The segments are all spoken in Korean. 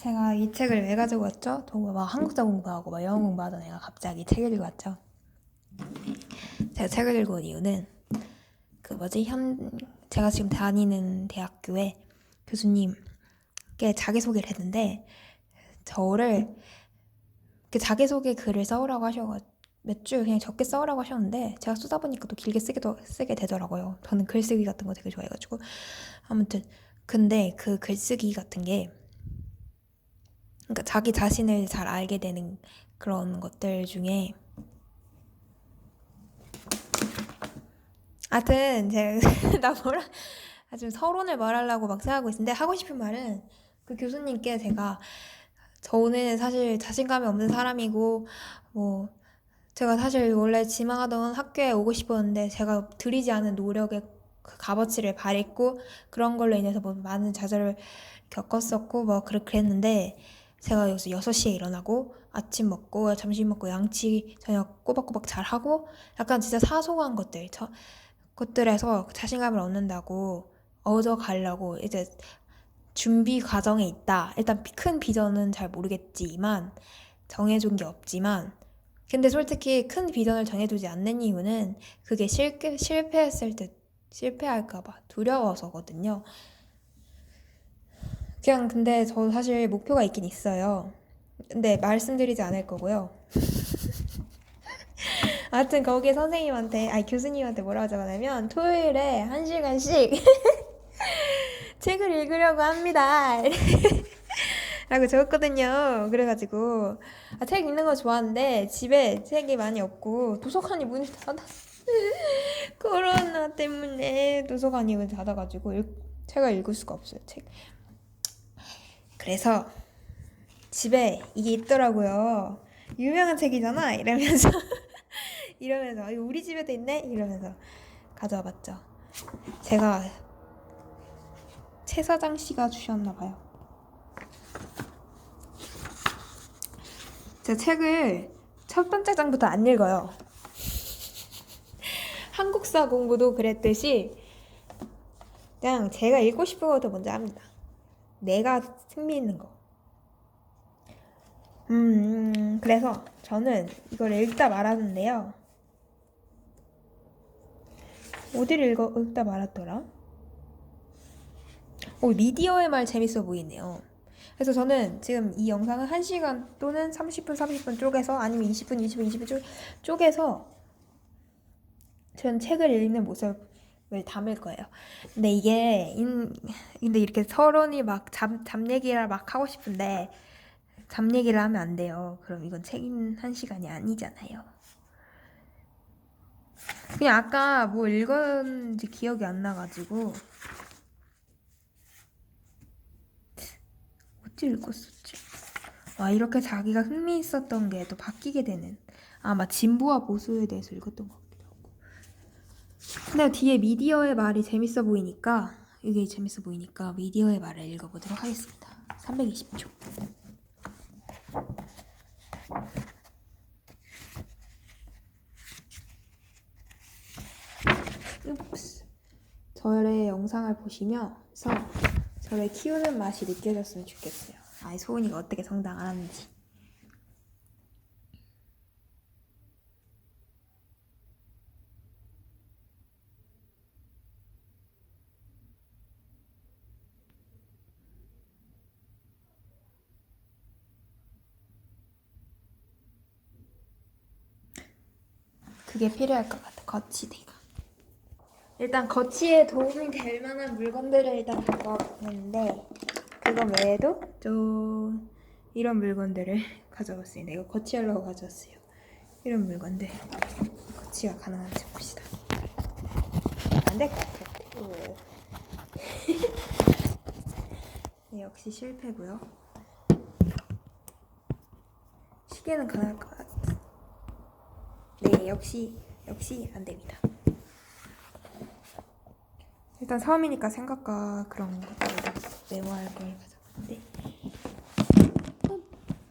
제가 이 책을 왜 가지고 왔죠? 막 한국사 공부하고 막 영어 공부하던 애가 갑자기 책을 읽고 왔죠. 제가 책을 읽고 온 이유는 제가 지금 다니는 대학교에 교수님께 자기소개를 했는데 저를 자기소개 글을 써오라고 하셔가지고 몇 줄 그냥 적게 써오라고 하셨는데 제가 쓰다 보니까 또 길게 쓰게 되더라고요. 저는 글쓰기 같은 거 되게 좋아해가지고 아무튼 근데 그 글쓰기 같은 게 그러니까 자기 자신을 잘 알게 되는 그런 것들 중에 하여튼 제가 지금 서론을 말하려고 막 생각하고 있는데 하고 싶은 말은 그 교수님께 저는 사실 자신감이 없는 사람이고 뭐 제가 사실 원래 지망하던 학교에 오고 싶었는데 제가 들이지 않은 노력의 그 값어치를 발휘했고 그런 걸로 인해서 뭐 많은 좌절을 겪었었고 뭐 그랬는데 제가 여기서 6시에 일어나고 아침 먹고 점심 먹고 양치 저녁 꼬박꼬박 잘하고 약간 진짜 사소한 것들에서 자신감을 얻는다고 얻어가려고 이제 준비 과정에 있다. 일단 큰 비전은 잘 모르겠지만 정해준 게 없지만 근데 솔직히 큰 비전을 정해두지 않는 이유는 그게 실패했을 때 실패할까봐 두려워서거든요. 근데 저 사실 목표가 있긴 있어요. 근데 말씀드리지 않을 거고요. 아무튼 거기에 교수님한테 뭐라고 적어냐면 토요일에 1시간씩 책을 읽으려고 합니다. 라고 적었거든요. 그래가지고 책 읽는 거 좋아하는데 집에 책이 많이 없고 도서관이 문을 닫았어. 코로나 때문에 도서관이 문을 닫아가지고 책을 읽을 수가 없어요. 그래서 집에 이게 있더라고요. 유명한 책이잖아. 이러면서 이거 우리 집에도 있네. 이러면서 가져와 봤죠. 제가 최 사장 씨가 주셨나 봐요. 제가 책을 첫 번째 장부터 안 읽어요. 한국사 공부도 그랬듯이 그냥 제가 읽고 싶은 것도 먼저 합니다. 내가 흥미 있는 거. 그래서 저는 이걸 읽다 말았는데요. 어디를 읽다 말았더라? 미디어의 말 재밌어 보이네요. 그래서 저는 지금 이 영상은 1시간 또는 30분 쪼개서 아니면 20분 쪼개서 전 책을 읽는 모습을 담을 거예요. 근데 이렇게 서론이 막 잡 얘기를 막 하고 싶은데 잡 얘기를 하면 안 돼요. 그럼 이건 책 읽는 1시간이 아니잖아요. 그냥 아까 뭐 읽었는지 기억이 안 나가지고 어찌 읽었었지? 이렇게 자기가 흥미 있었던 게 또 바뀌게 되는 막 진보와 보수에 대해서 읽었던 것 같기도 하고 근데 뒤에 미디어의 말이 재밌어 보이니까 미디어의 말을 읽어보도록 하겠습니다. 320초. 저의 영상을 보시면서 저를 키우는 맛이 느껴졌으면 좋겠어요. 소은이가 어떻게 성장 안 하는지. 그게 필요할 것 같아. 거치대가. 일단 거치에 도움이 될 만한 물건들을 일단 가져왔는데 그거 외에도 좀 이런 물건들을 가져왔습니다. 이거 거치하려고 가져왔어요. 이런 물건들 거치가 가능한지 봅시다. 안 될 것 같아요. 네, 역시 실패고요. 시계는 가능할 것 같아요. 네, 역시 안 됩니다. 일단 처음이니까 생각과 그런 것들을 메모할 걸 가져왔는데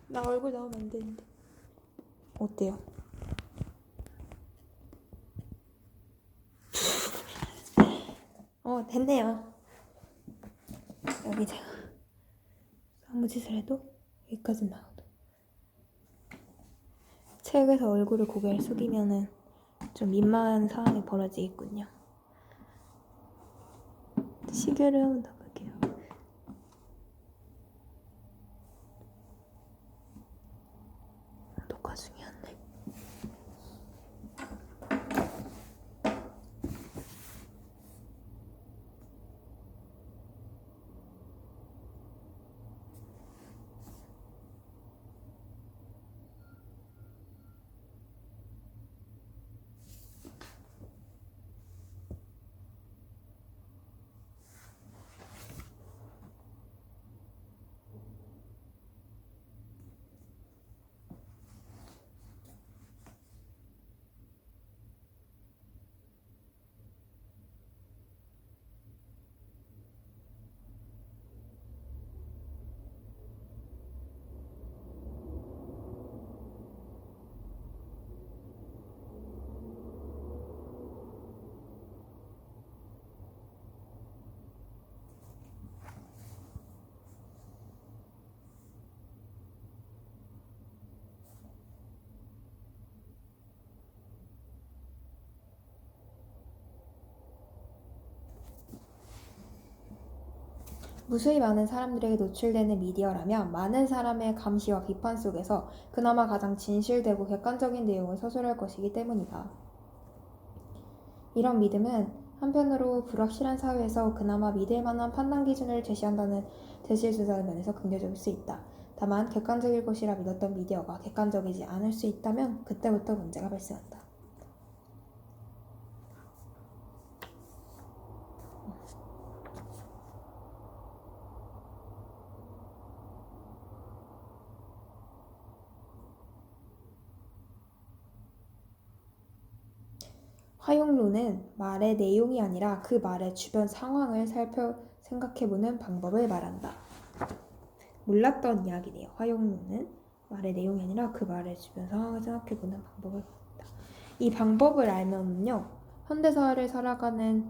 나 얼굴 나오면 안 되는데 어때요? 됐네요. 여기 제가 아무 짓을 해도 여기까지 나와도. 책에서 얼굴을 고개를 숙이면은 좀 민망한 상황이 벌어지겠군요. 시계를 한번 더 볼게요. 녹화 중이었네. 무수히 많은 사람들에게 노출되는 미디어라면 많은 사람의 감시와 비판 속에서 그나마 가장 진실되고 객관적인 내용을 서술할 것이기 때문이다. 이런 믿음은 한편으로 불확실한 사회에서 그나마 믿을 만한 판단 기준을 제시해준다는 면에서 긍정적일 수 있다. 다만 객관적일 것이라 믿었던 미디어가 객관적이지 않을 수 있다면 그때부터 문제가 발생한다. 화용론은 말의 내용이 아니라 그 말의 주변 상황을 생각해보는 방법을 말한다. 몰랐던 이야기네요. 화용론은 말의 내용이 아니라 그 말의 주변 상황을 생각해보는 방법을 말한다. 이 방법을 알면요, 현대사회를 살아가는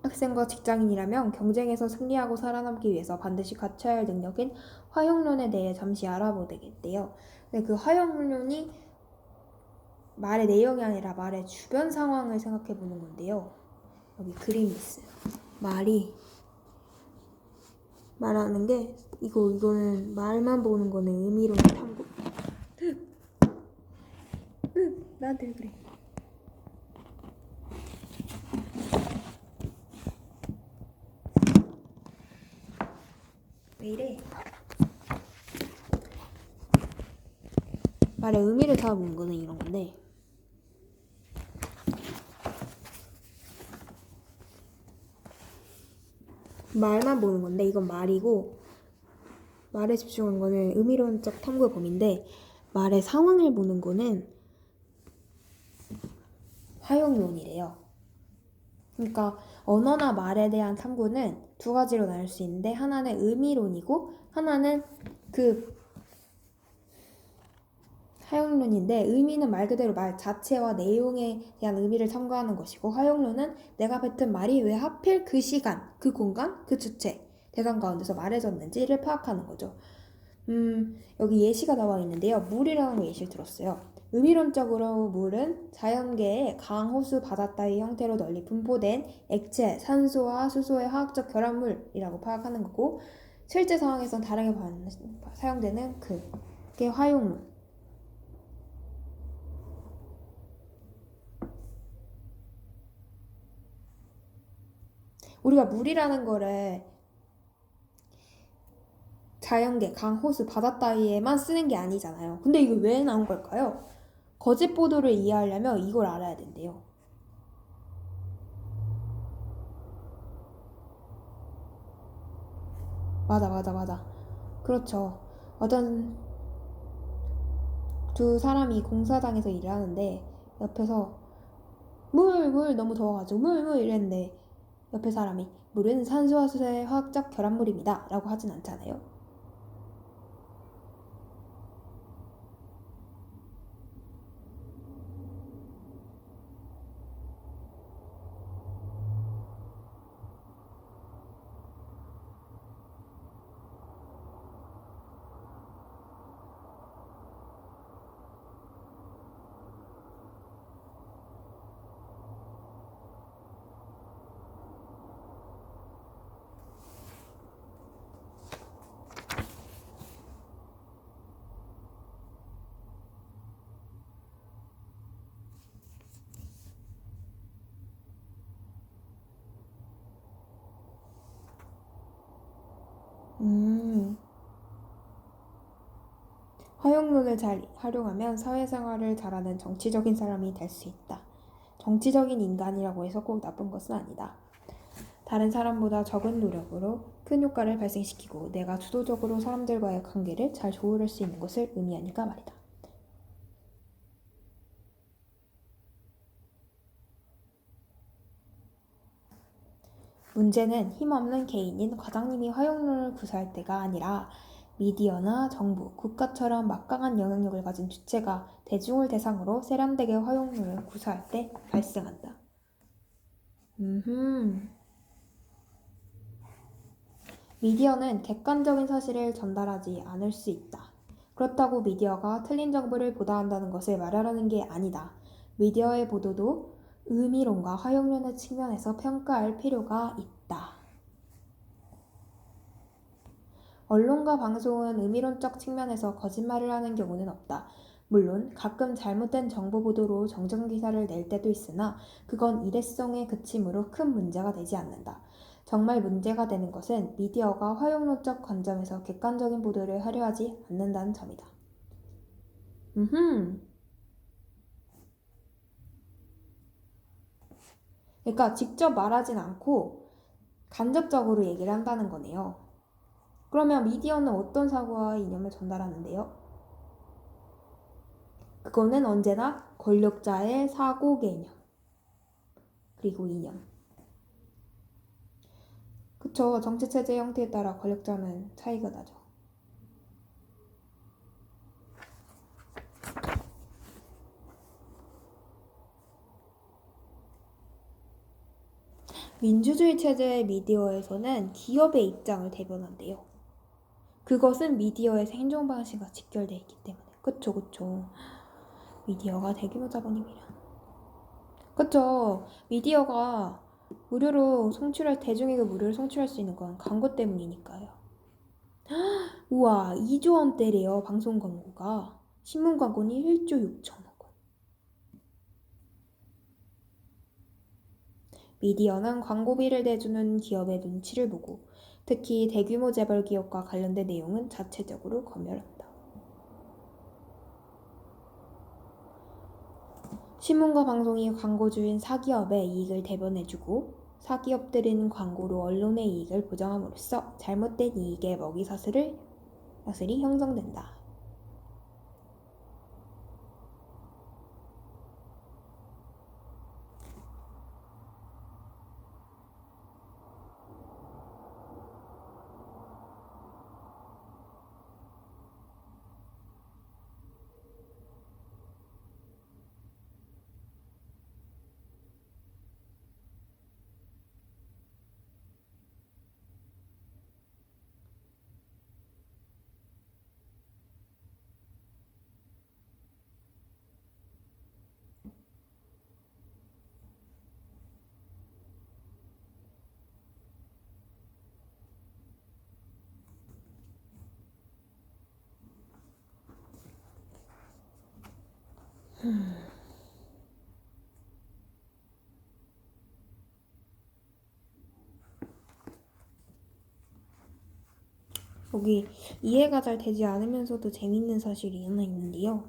학생과 직장인이라면 경쟁에서 승리하고 살아남기 위해서 반드시 갖춰야 할 능력인 화용론에 대해 잠시 알아보겠대요. 근데 그 화용론이 말의 내용이 아니라 말의 주변 상황을 생각해 보는 건데요. 여기 그림이 있어요. 말하는 게 이거는 말만 보는 거는 의미로는 탐구. 나한테 왜 그래? 왜 이래? 말의 의미를 찾아보는 거는 이런 건데. 말만 보는 건데 이건 말이고, 말에 집중하는 거는 의미론적 탐구의 범위인데, 말의 상황을 보는 거는 화용론이래요. 그러니까 언어나 말에 대한 탐구는 두 가지로 나눌 수 있는데, 하나는 의미론이고 하나는 화용론인데, 의미는 말 그대로 말 자체와 내용에 대한 의미를 탐구하는 것이고, 화용론은 내가 뱉은 말이 왜 하필 그 시간, 그 공간, 그 주체, 대상 가운데서 말해졌는지를 파악하는 거죠. 여기 예시가 나와 있는데요. 물이라는 거 예시를 들었어요. 의미론적으로 물은 자연계의 강, 호수, 바다 따위 형태로 널리 분포된 액체, 산소와 수소의 화학적 결합물이라고 파악하는 거고, 실제 상황에선 다르게 사용되는 그게 화용론. 우리가 물이라는 거를 자연계, 강, 호수, 바다 따위에만 쓰는 게 아니잖아요. 근데 이게 왜 나온 걸까요? 거짓 보도를 이해하려면 이걸 알아야 된대요. 맞아. 그렇죠. 어떤 두 사람이 공사장에서 일을 하는데 옆에서 물 너무 더워가지고 물 이랬는데 옆에 사람이 물은 산소와 수소의 화학적 결합물입니다 라고 하진 않잖아요. 음, 허용론을 잘 활용하면 사회생활을 잘하는 정치적인 사람이 될 수 있다. 정치적인 인간이라고 해서 꼭 나쁜 것은 아니다. 다른 사람보다 적은 노력으로 큰 효과를 발생시키고 내가 주도적으로 사람들과의 관계를 잘 조율할 수 있는 것을 의미하니까 말이다. 문제는 힘없는 개인인 과장님이 허용론을 구사할 때가 아니라 미디어나 정부, 국가처럼 막강한 영향력을 가진 주체가 대중을 대상으로 세련되게 허용론을 구사할 때 발생한다. 미디어는 객관적인 사실을 전달하지 않을 수 있다. 그렇다고 미디어가 틀린 정보를 보도한다는 것을 말하려는 게 아니다. 미디어의 보도도 의미론과 허용론의 측면에서 평가할 필요가 있다. 언론과 방송은 의미론적 측면에서 거짓말을 하는 경우는 없다. 물론 가끔 잘못된 정보 보도로 정정 기사를 낼 때도 있으나 그건 일회성의 그침으로 큰 문제가 되지 않는다. 정말 문제가 되는 것은 미디어가 허용론적 관점에서 객관적인 보도를 하려 하지 않는다는 점이다. 그러니까 직접 말하진 않고 간접적으로 얘기를 한다는 거네요. 그러면 미디어는 어떤 사고와 이념을 전달하는데요? 그거는 언제나 권력자의 사고 개념 그리고 이념. 그쵸. 정치체제 형태에 따라 권력자는 차이가 나죠. 민주주의 체제의 미디어에서는 기업의 입장을 대변한대요. 그것은 미디어의 생존 방식과 직결되어 있기 때문에. 그쵸. 미디어가 대규모 자본이면. 그쵸. 미디어가 무료로 송출할, 대중에게 무료로 송출할 수 있는 건 광고 때문이니까요. 우와, 2조 원대래요, 방송 광고가. 신문 광고는 1조 6천억 원. 미디어는 광고비를 내주는 기업의 눈치를 보고 특히 대규모 재벌 기업과 관련된 내용은 자체적으로 검열한다. 신문과 방송이 광고주인 사기업의 이익을 대변해주고 사기업들은 광고로 언론의 이익을 보장함으로써 잘못된 이익의 먹이사슬이 형성된다. 여기 이해가 잘 되지 않으면서도 재밌는 사실이 하나 있는데요.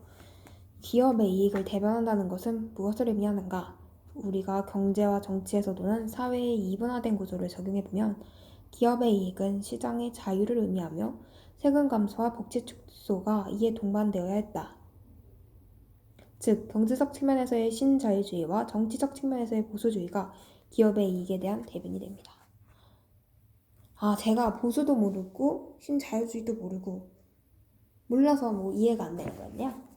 기업의 이익을 대변한다는 것은 무엇을 의미하는가? 우리가 경제와 정치에서도는 사회의 이분화된 구조를 적용해보면 기업의 이익은 시장의 자유를 의미하며 세금 감소와 복지 축소가 이에 동반되어야 했다. 즉, 경제적 측면에서의 신자유주의와 정치적 측면에서의 보수주의가 기업의 이익에 대한 대변이 됩니다. 아, 제가 보수도 모르고 신자유주의도 모르고 몰라서 뭐 이해가 안 되는 거였네요.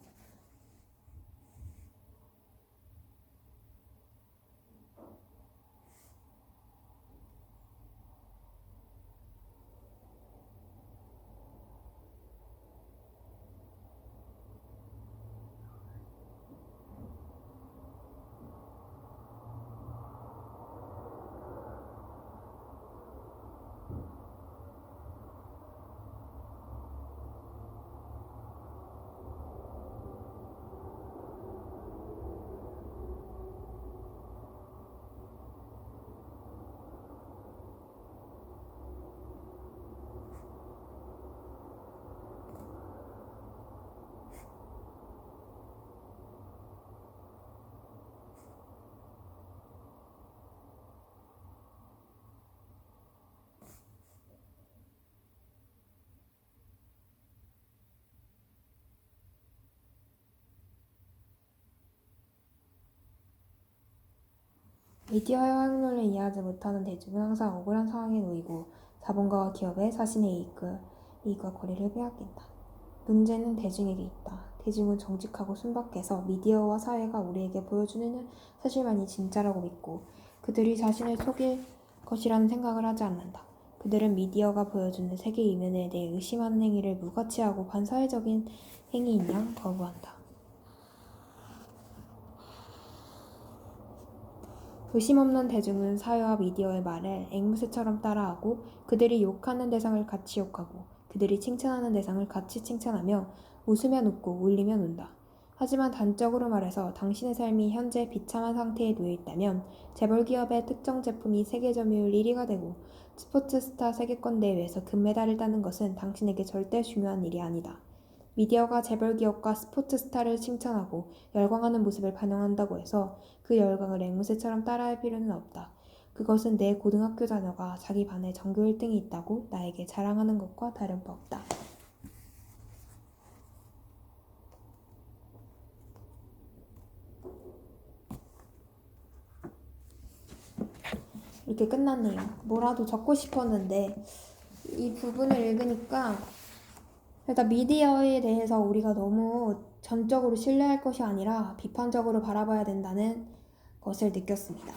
미디어의 확률을 이해하지 못하는 대중은 항상 억울한 상황에 놓이고 자본가와 기업의 자신의 이익과 거리를 빼앗긴다. 문제는 대중에게 있다. 대중은 정직하고 순박해서 미디어와 사회가 우리에게 보여주는 사실만이 진짜라고 믿고 그들이 자신을 속일 것이라는 생각을 하지 않는다. 그들은 미디어가 보여주는 세계 이면에 대해 의심하는 행위를 무가치하고 반사회적인 행위인 양 거부한다. 의심 없는 대중은 사회와 미디어의 말을 앵무새처럼 따라하고 그들이 욕하는 대상을 같이 욕하고 그들이 칭찬하는 대상을 같이 칭찬하며 웃으면 웃고 울리면 운다. 하지만 단적으로 말해서 당신의 삶이 현재 비참한 상태에 놓여 있다면 재벌 기업의 특정 제품이 세계 점유율 1위가 되고 스포츠 스타 세계권 대회에서 금메달을 따는 것은 당신에게 절대 중요한 일이 아니다. 미디어가 재벌 기업과 스포츠 스타를 칭찬하고 열광하는 모습을 반영한다고 해서 그 열광을 앵무새처럼 따라할 필요는 없다. 그것은 내 고등학교 자녀가 자기 반에 전교 1등이 있다고 나에게 자랑하는 것과 다른 바 없다. 이렇게 끝났네요. 뭐라도 적고 싶었는데 이 부분을 읽으니까 일단 미디어에 대해서 우리가 너무 전적으로 신뢰할 것이 아니라 비판적으로 바라봐야 된다는 것을 느꼈습니다.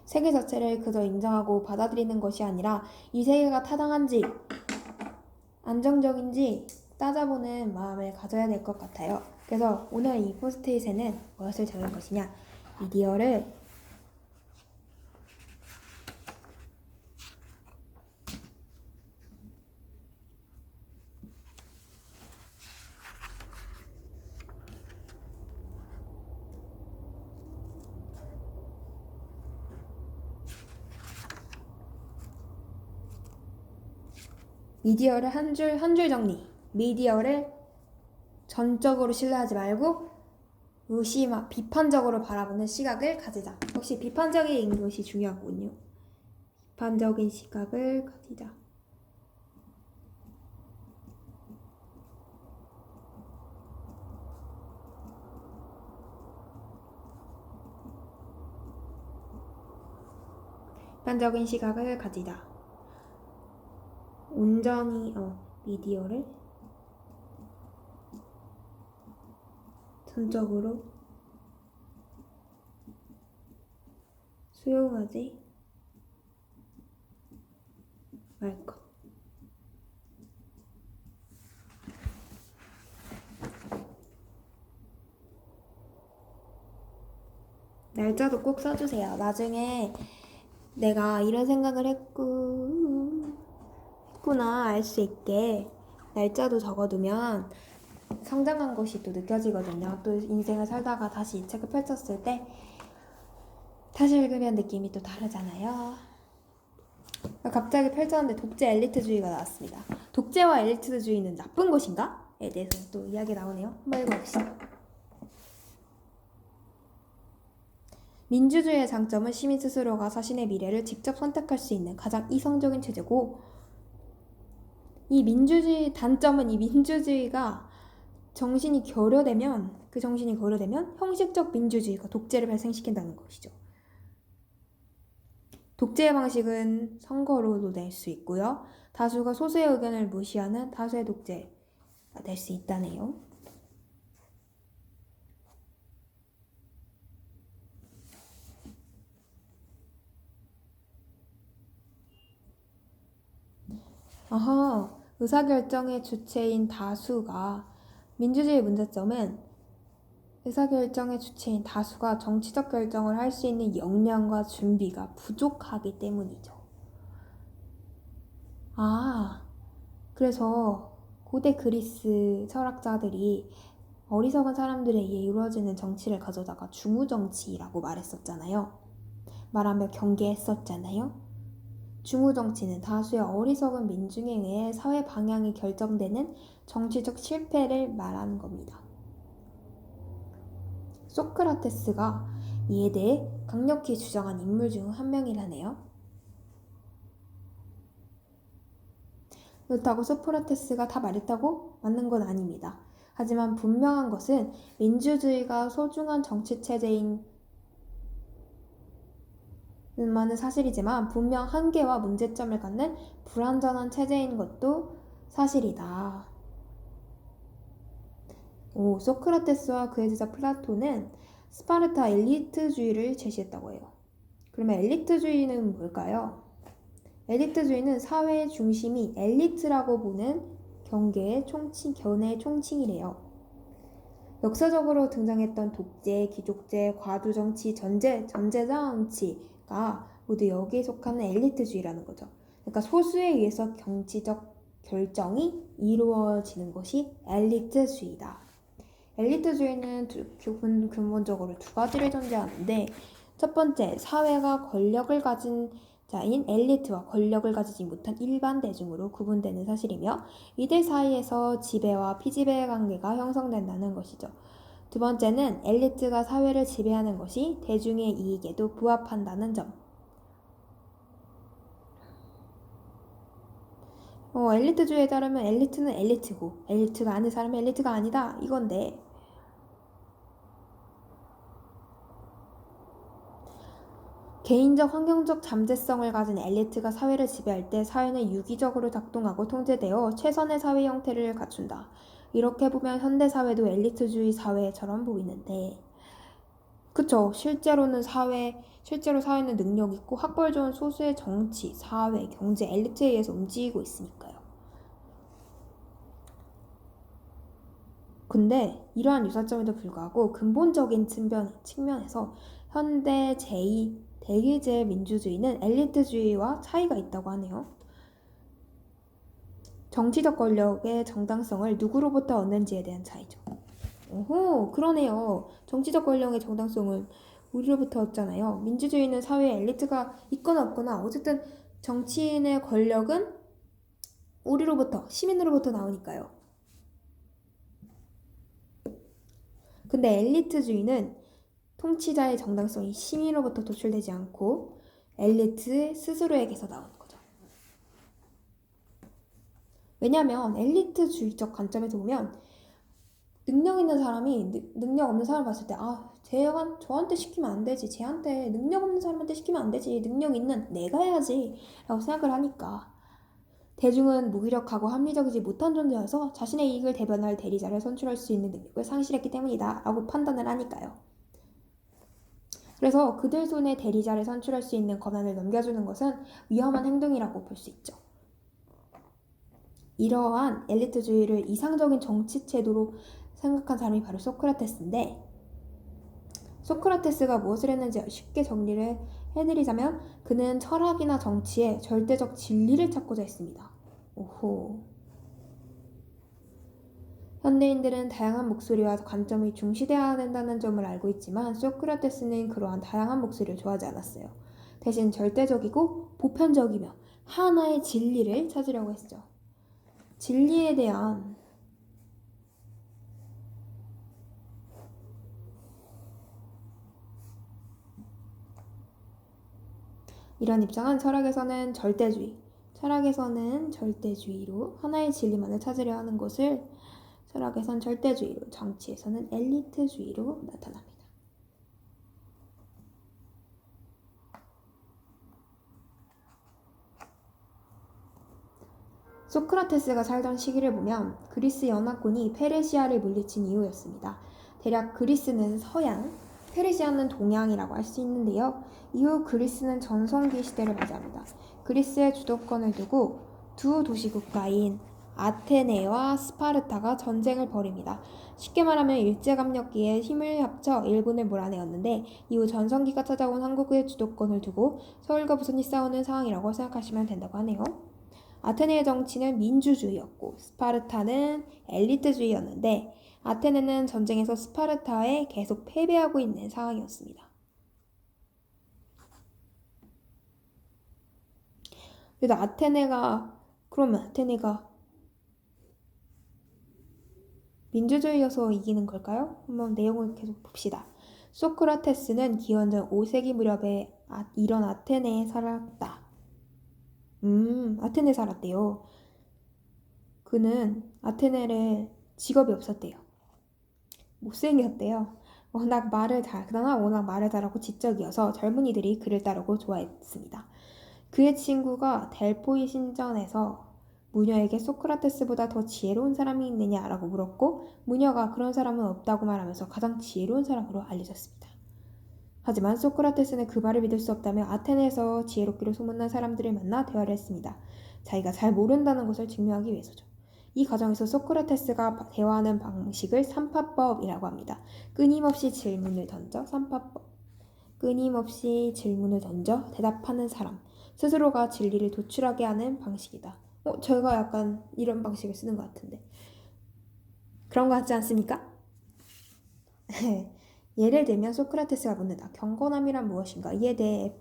세계 자체를 그저 인정하고 받아들이는 것이 아니라 이 세계가 타당한지 안정적인지 따져보는 마음을 가져야 될 것 같아요. 그래서 오늘 이 포스트잇에는 무엇을 적을 것이냐, 미디어를 한 줄 정리. 미디어를 전적으로 신뢰하지 말고 비판적으로 바라보는 시각을 가지자. 역시 비판적인 것이 중요하군요. 비판적인 시각을 가지자. 비판적인 시각을 가지자. 온전히 미디어를 전적으로 수용하지 말 것. 날짜도 꼭 써주세요. 나중에 내가 이런 생각을 했구나 알 수 있게 날짜도 적어두면 성장한 것이 또 느껴지거든요. 또 인생을 살다가 다시 이 책을 펼쳤을 때 다시 읽으면 느낌이 또 다르잖아요. 갑자기 펼쳤는데 독재 엘리트주의가 나왔습니다. 독재와 엘리트주의는 나쁜 것인가? 에 대해서 또 이야기 나오네요. 한번 읽어봅시다. 민주주의의 장점은 시민 스스로가 자신의 미래를 직접 선택할 수 있는 가장 이성적인 체제고, 단점은 이 민주주의가 정신이 결여되면 형식적 민주주의가 독재를 발생시킨다는 것이죠. 독재의 방식은 선거로도 낼 수 있고요. 다수가 소수의 의견을 무시하는 다수의 독재가 될 수 있다네요. 의사결정의 주체인 다수가 민주주의의 문제점은 의사결정의 주체인 다수가 정치적 결정을 할 수 있는 역량과 준비가 부족하기 때문이죠. 그래서 고대 그리스 철학자들이 어리석은 사람들에 의해 이루어지는 정치를 가져다가 중우정치라고 말했었잖아요. 말하며 경계했었잖아요. 중우정치는 다수의 어리석은 민중에 의해 사회 방향이 결정되는 정치적 실패를 말하는 겁니다. 소크라테스가 이에 대해 강력히 주장한 인물 중 한 명이라네요. 그렇다고 소크라테스가 다 말했다고 맞는 건 아닙니다. 하지만 분명한 것은 민주주의가 소중한 정치체제인 많은 사실이지만 분명 한계와 문제점을 갖는 불완전한 체제인 것도 사실이다. 소크라테스와 그의 제자 플라톤은 스파르타 엘리트주의를 제시했다고 해요. 그러면 엘리트주의는 뭘까요? 엘리트주의는 사회의 중심이 엘리트라고 보는 견해의 총칭이래요. 역사적으로 등장했던 독재, 귀족제, 과두정치, 전제정치가 모두 여기에 속하는 엘리트주의라는 거죠. 그러니까 소수에 의해서 정치적 결정이 이루어지는 것이 엘리트주의다. 엘리트주의는 근본적으로 두 가지를 전제하는데, 첫 번째, 사회가 권력을 가진 자인 엘리트와 권력을 가지지 못한 일반 대중으로 구분되는 사실이며, 이들 사이에서 지배와 피지배 관계가 형성된다는 것이죠. 두 번째는 엘리트가 사회를 지배하는 것이 대중의 이익에도 부합한다는 점. 엘리트주의에 따르면 엘리트는 엘리트고 엘리트가 아닌 사람은 엘리트가 아니다 이건데, 개인적 환경적 잠재성을 가진 엘리트가 사회를 지배할 때 사회는 유기적으로 작동하고 통제되어 최선의 사회 형태를 갖춘다. 이렇게 보면 현대사회도 엘리트주의 사회처럼 보이는데, 그쵸. 실제로 사회는 능력 있고 학벌 좋은 소수의 정치, 사회, 경제, 엘리트에 의해서 움직이고 있으니까요. 근데 이러한 유사점에도 불구하고 근본적인 측면에서 현대 제2대기제 민주주의는 엘리트주의와 차이가 있다고 하네요. 정치적 권력의 정당성을 누구로부터 얻는지에 대한 차이죠. 오호, 그러네요. 정치적 권력의 정당성은 우리로부터 얻잖아요. 민주주의는 사회에 엘리트가 있거나 없거나 어쨌든 정치인의 권력은 우리로부터, 시민으로부터 나오니까요. 근데 엘리트주의는 통치자의 정당성이 시민으로부터 도출되지 않고 엘리트 스스로에게서 나오는 거죠. 왜냐하면 엘리트주의적 관점에서 보면 능력 있는 사람이 능력 없는 사람을 봤을 때 저한테 시키면 안 되지, 쟤한테 능력 없는 사람한테 시키면 안 되지, 능력 있는 내가 해야지 라고 생각을 하니까 대중은 무기력하고 합리적이지 못한 존재여서 자신의 이익을 대변할 대리자를 선출할 수 있는 능력을 상실했기 때문이다 라고 판단을 하니까요. 그래서 그들 손에 대리자를 선출할 수 있는 권한을 넘겨주는 것은 위험한 행동이라고 볼 수 있죠. 이러한 엘리트주의를 이상적인 정치제도로 생각한 사람이 바로 소크라테스인데, 소크라테스가 무엇을 했는지 쉽게 정리를 해드리자면 그는 철학이나 정치에 절대적 진리를 찾고자 했습니다. 오호. 현대인들은 다양한 목소리와 관점이 중시되어야 된다는 점을 알고 있지만 소크라테스는 그러한 다양한 목소리를 좋아하지 않았어요. 대신 절대적이고 보편적이며 하나의 진리를 찾으려고 했죠. 진리에 대한 이런 입장은 철학에서는 절대주의로 하나의 진리만을 찾으려 하는 것을 철학에선 절대주의로, 정치에서는 엘리트주의로 나타납니다. 소크라테스가 살던 시기를 보면 그리스 연합군이 페르시아를 물리친 이후였습니다. 대략 그리스는 서양, 페르시아는 동양이라고 할 수 있는데요. 이후 그리스는 전성기 시대를 맞이합니다. 그리스의 주도권을 두고 두 도시 국가인 아테네와 스파르타가 전쟁을 벌입니다. 쉽게 말하면 일제감력기에 힘을 합쳐 일본을 몰아내었는데, 이후 전성기가 찾아온 한국의 주도권을 두고 서울과 부산이 싸우는 상황이라고 생각하시면 된다고 하네요. 아테네의 정치는 민주주의였고 스파르타는 엘리트주의였는데, 아테네는 전쟁에서 스파르타에 계속 패배하고 있는 상황이었습니다. 그래도 아테네가 민주주의여서 이기는 걸까요? 한번 내용을 계속 봅시다. 소크라테스는 기원전 5세기 무렵에 이런 아테네에 살았다. 아테네에 살았대요. 그는 아테네에 직업이 없었대요. 못생겼대요. 그러나 워낙 말을 잘하고 지적이어서 젊은이들이 그를 따르고 좋아했습니다. 그의 친구가 델포이 신전에서 무녀에게 소크라테스보다 더 지혜로운 사람이 있느냐라고 물었고, 무녀가 그런 사람은 없다고 말하면서 가장 지혜로운 사람으로 알려졌습니다. 하지만 소크라테스는 그 말을 믿을 수 없다며 아테네에서 지혜롭기로 소문난 사람들을 만나 대화를 했습니다. 자기가 잘 모른다는 것을 증명하기 위해서죠. 이 과정에서 소크라테스가 대화하는 방식을 삼파법이라고 합니다. 끊임없이 질문을 던져 대답하는 사람. 스스로가 진리를 도출하게 하는 방식이다. 제가 약간 이런 방식을 쓰는 것 같은데. 그런 것 같지 않습니까? 예를 들면 소크라테스가 묻는다. 경건함이란 무엇인가? 이에 대해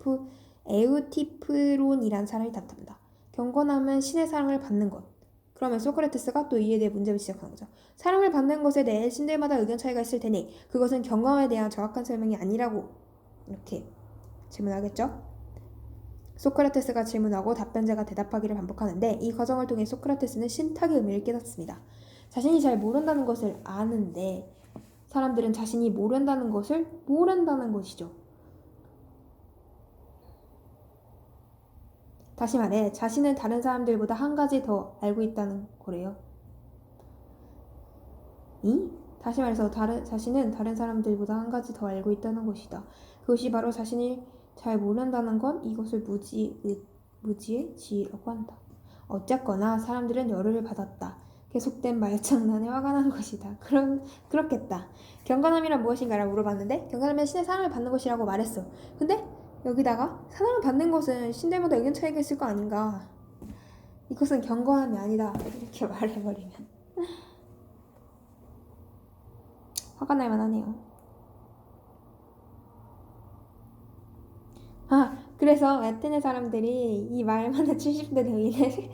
에우티프론이란 사람이 답합니다. 경건함은 신의 사랑을 받는 것. 그러면 소크라테스가 또 이에 대해 문제를 지적하는 거죠. 사랑을 받는 것에 대해 신들마다 의견 차이가 있을 테니 그것은 경건함에 대한 정확한 설명이 아니라고 이렇게 질문하겠죠. 소크라테스가 질문하고 답변자가 대답하기를 반복하는데 이 과정을 통해 소크라테스는 신탁의 의미를 깨닫습니다. 자신이 잘 모른다는 것을 아는데 사람들은 자신이 모른다는 것을 모른다는 것이죠. 다시 말해 자신은 다른 사람들보다 한 가지 더 알고 있다는 거래요. 다시 말해서 자신은 다른 사람들보다 한 가지 더 알고 있다는 것이다. 그것이 바로 자신이 잘 모른다는 건 이것을 무지의 지혜라고 한다. 어쨌거나 사람들은 열을 받았다. 계속된 말장난에 화가 난 것이다. 그렇겠다. 경건함이란 무엇인가라고 물어봤는데 경건함은 신의 사랑을 받는 것이라고 말했어. 근데 여기다가 사랑을 받는 것은 신들마다 의견 차이가 있을 거 아닌가. 이것은 경건함이 아니다. 이렇게 말해버리면 화가 날 만하네요. 그래서 아테네 사람들이 이 말만한 70대 노인을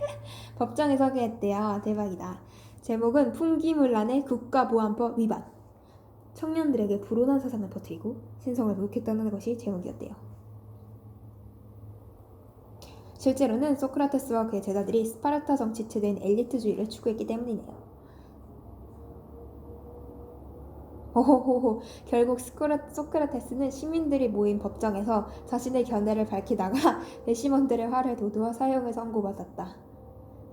법정에 서게 했대요. 대박이다. 제목은 풍기문란의 국가보안법 위반. 청년들에게 불온한 사상을 퍼뜨리고 신성을 모욕했다는 것이 제목이었대요. 실제로는 소크라테스와 그의 제자들이 스파르타 정치 체제인 엘리트주의를 추구했기 때문이네요. 결국 소크라테스는 시민들이 모인 법정에서 자신의 견해를 밝히다가 배심원들의 활을 도두어 사형을 선고받았다.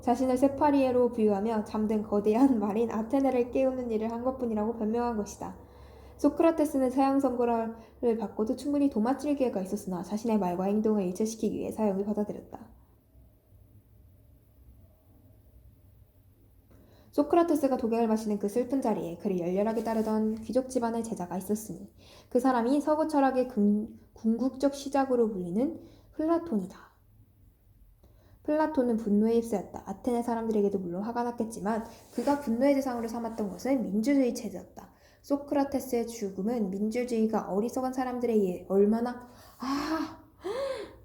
자신을 세파리에로 비유하며 잠든 거대한 말인 아테네를 깨우는 일을 한 것뿐이라고 변명한 것이다. 소크라테스는 사형 선고를 받고도 충분히 도마칠 기회가 있었으나 자신의 말과 행동을 일치시키기 위해 사형을 받아들였다. 소크라테스가 독약을 마시는 그 슬픈 자리에 그를 열렬하게 따르던 귀족 집안의 제자가 있었으니 그 사람이 서구 철학의 궁극적 시작으로 불리는 플라톤이다. 플라톤은 분노에 휩싸였다. 아테네 사람들에게도 물론 화가 났겠지만 그가 분노의 대상으로 삼았던 것은 민주주의 체제였다. 소크라테스의 죽음은 민주주의가 어리석은 사람들에 의해 얼마나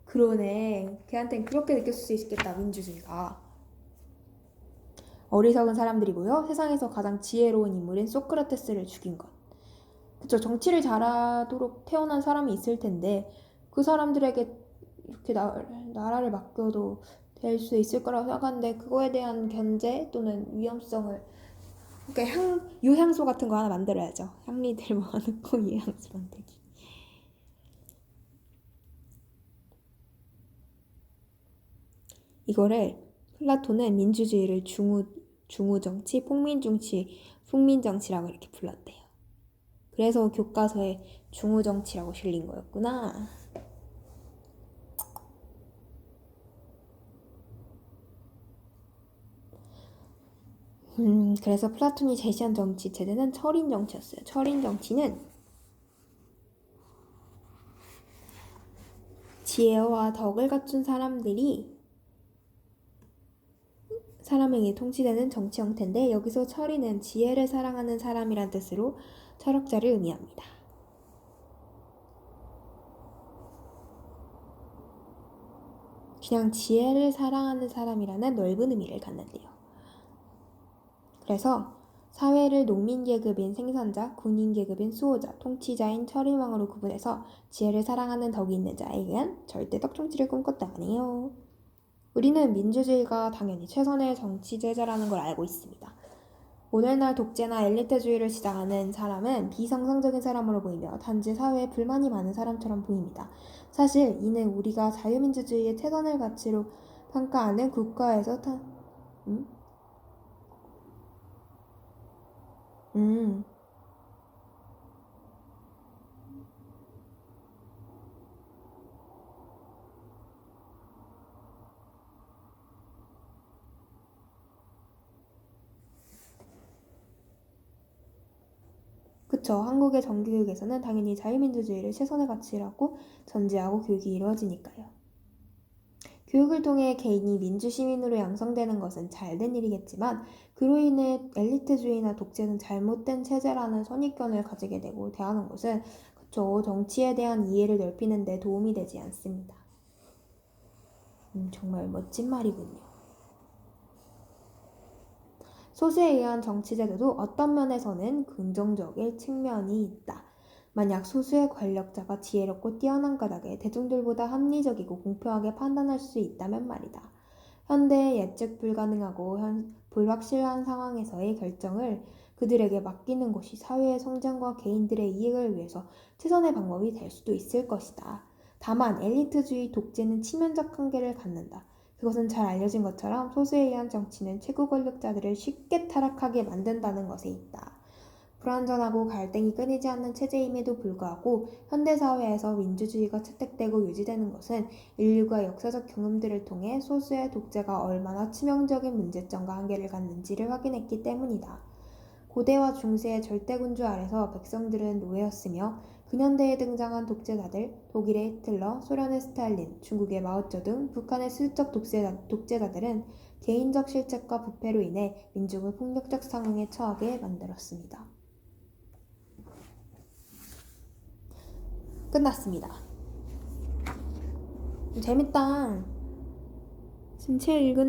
그러네. 걔한텐 그렇게 느꼈을 수 있겠다. 민주주의가. 어리석은 사람들이 모여 세상에서 가장 지혜로운 인물인 소크라테스를 죽인 것. 그쵸. 정치를 잘하도록 태어난 사람이 있을 텐데 그 사람들에게 이렇게 나라를 맡겨도 될 수 있을 거라고 생각하는데 그거에 대한 견제 또는 위험성을 그러니까 요향소 같은 거 하나 만들어야죠. 향리들 모아놓고 요향소 만들기. 이거를 플라톤은 민주주의를 중우정치, 풍민정치라고 이렇게 불렀대요. 그래서 교과서에 중우정치라고 실린 거였구나. 그래서 플라톤이 제시한 정치 체제는 철인 정치였어요. 철인 정치는 지혜와 덕을 갖춘 사람에게 통치되는 정치 형태인데 여기서 철인은 지혜를 사랑하는 사람이란 뜻으로 철학자를 의미합니다. 그냥 지혜를 사랑하는 사람이라는 넓은 의미를 갖는데요. 그래서 사회를 농민계급인 생산자, 군인계급인 수호자, 통치자인 철인왕으로 구분해서 지혜를 사랑하는 덕이 있는 자에 의한 절대적 통치를 꿈꿨다고 하네요. 우리는 민주주의가 당연히 최선의 정치 제재라는 걸 알고 있습니다. 오늘날 독재나 엘리트주의를 지향하는 사람은 비정상적인 사람으로 보이며 단지 사회에 불만이 많은 사람처럼 보입니다. 사실 이는 우리가 자유민주주의의 최선의 가치로 평가하는 국가에서 음? 음. 그쵸. 한국의 정규교육에서는 당연히 자유민주주의를 최선의 가치라고 전제하고 교육이 이루어지니까요. 교육을 통해 개인이 민주시민으로 양성되는 것은 잘된 일이겠지만 그로 인해 엘리트주의나 독재는 잘못된 체제라는 선입견을 가지게 되고 대하는 것은 그쵸. 정치에 대한 이해를 넓히는 데 도움이 되지 않습니다. 정말 멋진 말이군요. 소수에 의한 정치제도도 어떤 면에서는 긍정적일 측면이 있다. 만약 소수의 권력자가 지혜롭고 뛰어난 까닭에 대중들보다 합리적이고 공평하게 판단할 수 있다면 말이다. 현대의 예측 불가능하고 불확실한 상황에서의 결정을 그들에게 맡기는 것이 사회의 성장과 개인들의 이익을 위해서 최선의 방법이 될 수도 있을 것이다. 다만 엘리트주의 독재는 치명적 한계를 갖는다. 그것은 잘 알려진 것처럼 소수에 의한 정치는 최고 권력자들을 쉽게 타락하게 만든다는 것에 있다. 불완전하고 갈등이 끊이지 않는 체제임에도 불구하고 현대사회에서 민주주의가 채택되고 유지되는 것은 인류가 역사적 경험들을 통해 소수의 독재가 얼마나 치명적인 문제점과 한계를 갖는지를 확인했기 때문이다. 고대와 중세의 절대군주 아래서 백성들은 노예였으며 근현대에 등장한 독재자들, 독일의 히틀러, 소련의 스탈린, 중국의 마오쩌둥, 북한의 수적 독재자들은 개인적 실책과 부패로 인해 민족을 폭력적 상황에 처하게 만들었습니다. 끝났습니다. 재밌다. 지금 책 읽은